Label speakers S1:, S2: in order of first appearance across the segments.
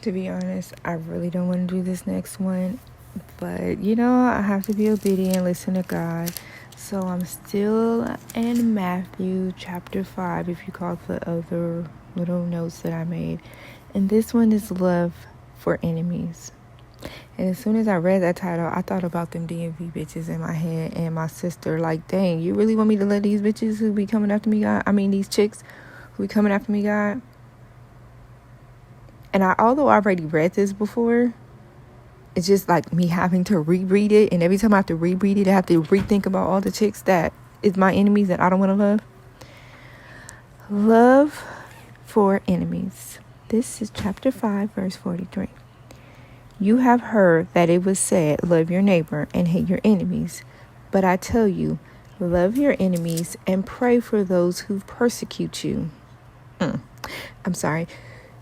S1: To be honest, I really don't want to do this next one. But, I have to be obedient, listen to God. So I'm still in Matthew chapter 5, if you call the other little notes that I made. And this one is love for enemies. And as soon as I read that title, I thought about them DMV bitches in my head and my sister. Like, dang, you really want me to let these bitches who be coming after me, God? I mean, these chicks who be coming after me, God? And although I already read this before, it's just like me having to reread it. And every time I have to reread it, I have to rethink about all the chicks that is my enemies that I don't want to love. Love for enemies. This is chapter 5, verse 43. You have heard that it was said, love your neighbor and hate your enemies. But I tell you, love your enemies and pray for those who persecute you.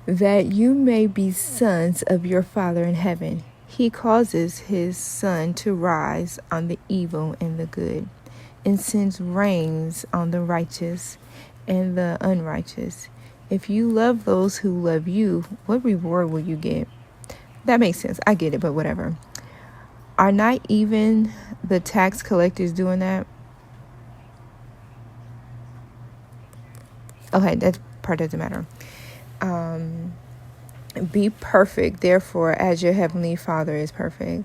S1: That you may be sons of your Father in heaven. He causes his sun to rise on the evil and the good, and sends rains on the righteous and the unrighteous. If you love those who love you, what reward will you get? That makes sense. I get it, but whatever. Are not even the tax collectors doing that? Okay, that part doesn't matter. Be perfect, therefore, as your heavenly Father is perfect.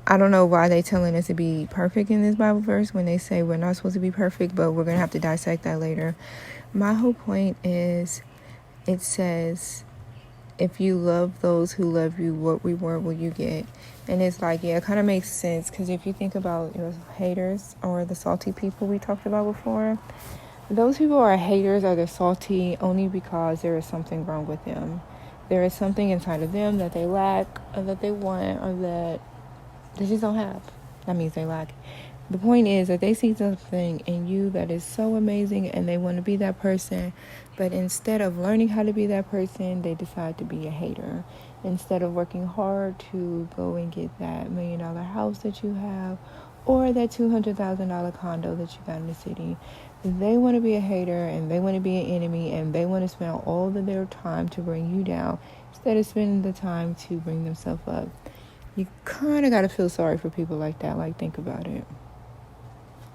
S1: I don't know why they're telling us to be perfect in this Bible verse when they say we're not supposed to be perfect, but we're going to have to dissect that later. My whole point is, it says, if you love those who love you, what reward will you get? And it's like, yeah, it kind of makes sense, because if you think about haters or the salty people we talked about before, those people are haters or they're salty only because there is something wrong with them. There is something inside of them that they lack or that they want or that they just don't have. That means they lack. The point is that they see something in you that is so amazing and they want to be that person. But instead of learning how to be that person, they decide to be a hater. Instead of working hard to go and get that $1 million house that you have or that $200,000 condo that you got in the city, they want to be a hater and they want to be an enemy and they want to spend all of their time to bring you down instead of spending the time to bring themselves up. You kind of got to feel sorry for people like that. Like, think about it.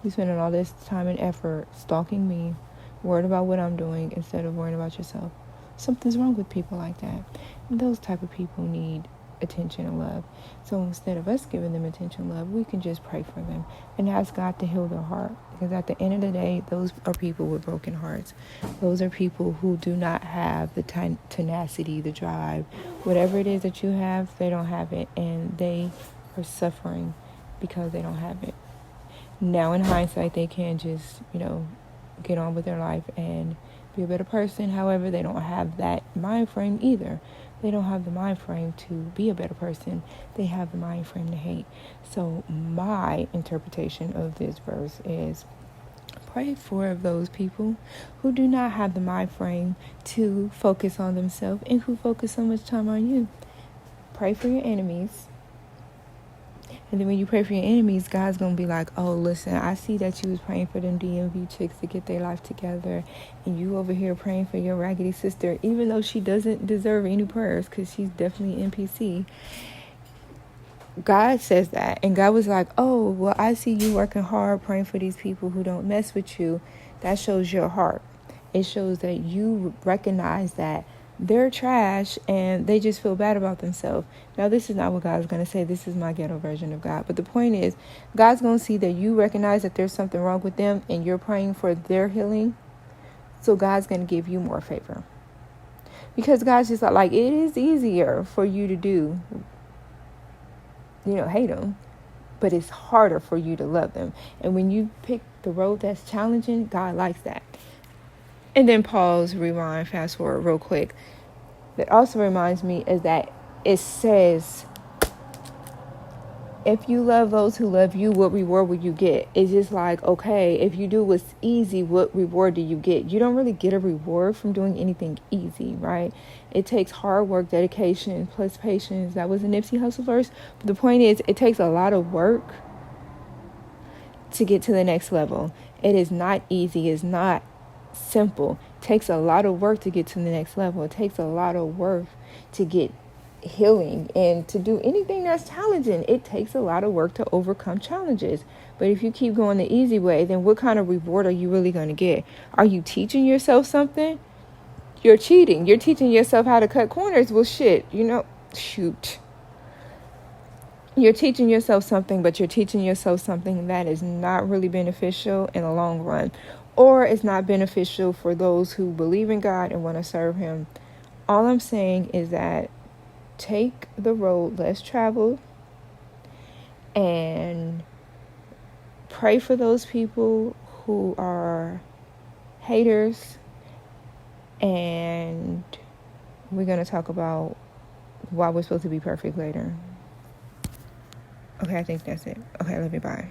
S1: You spending all this time and effort stalking me, worried about what I'm doing instead of worrying about yourself. Something's wrong with people like that. And those type of people need attention and love. So instead of us giving them attention and love, we can just pray for them and ask God to heal their heart. Because at the end of the day, those are people with broken hearts. Those are people who do not have the tenacity, the drive. Whatever it is that you have, they don't have it. And they are suffering because they don't have it. Now, in hindsight, they can just, get on with their life and be a better person. However, they don't have that mind frame either. They don't have the mind frame to be a better person. They have the mind frame to hate. So my interpretation of this verse is pray for those people who do not have the mind frame to focus on themselves and who focus so much time on you. Pray for your enemies. And then when you pray for your enemies, God's going to be like, oh, listen, I see that you was praying for them DMV chicks to get their life together. And you over here praying for your raggedy sister, even though she doesn't deserve any prayers because she's definitely NPC. God says that. And God was like, oh, well, I see you working hard praying for these people who don't mess with you. That shows your heart. It shows that you recognize that they're trash and they just feel bad about themselves. Now, this is not what God's going to say. This is my ghetto version of God. But the point is, God's going to see that you recognize that there's something wrong with them and you're praying for their healing. So God's going to give you more favor. Because God's just like, it is easier for you to do, hate them. But it's harder for you to love them. And when you pick the road that's challenging, God likes that. And then pause, rewind, fast forward real quick. That also reminds me is that it says, if you love those who love you, what reward will you get? It's just like, okay, if you do what's easy, what reward do you get? You don't really get a reward from doing anything easy, right? It takes hard work, dedication, plus patience. That was a Nipsey Hussle verse. But the point is, it takes a lot of work to get to the next level. It is not easy. It's not simple. It takes a lot of work to get to the next level. It takes a lot of work to get healing. And to do anything that's challenging, it takes a lot of work to overcome challenges. But if you keep going the easy way, then what kind of reward are you really going to get? Are you teaching yourself something? You're cheating. You're teaching yourself how to cut corners. Well, shit, shoot. You're teaching yourself something, but you're teaching yourself something that is not really beneficial in the long run, or it's not beneficial for those who believe in God and want to serve Him. All I'm saying is that take the road less traveled and pray for those people who are haters. And we're going to talk about why we're supposed to be perfect later. Okay, I think that's it. Okay, I love you. Bye.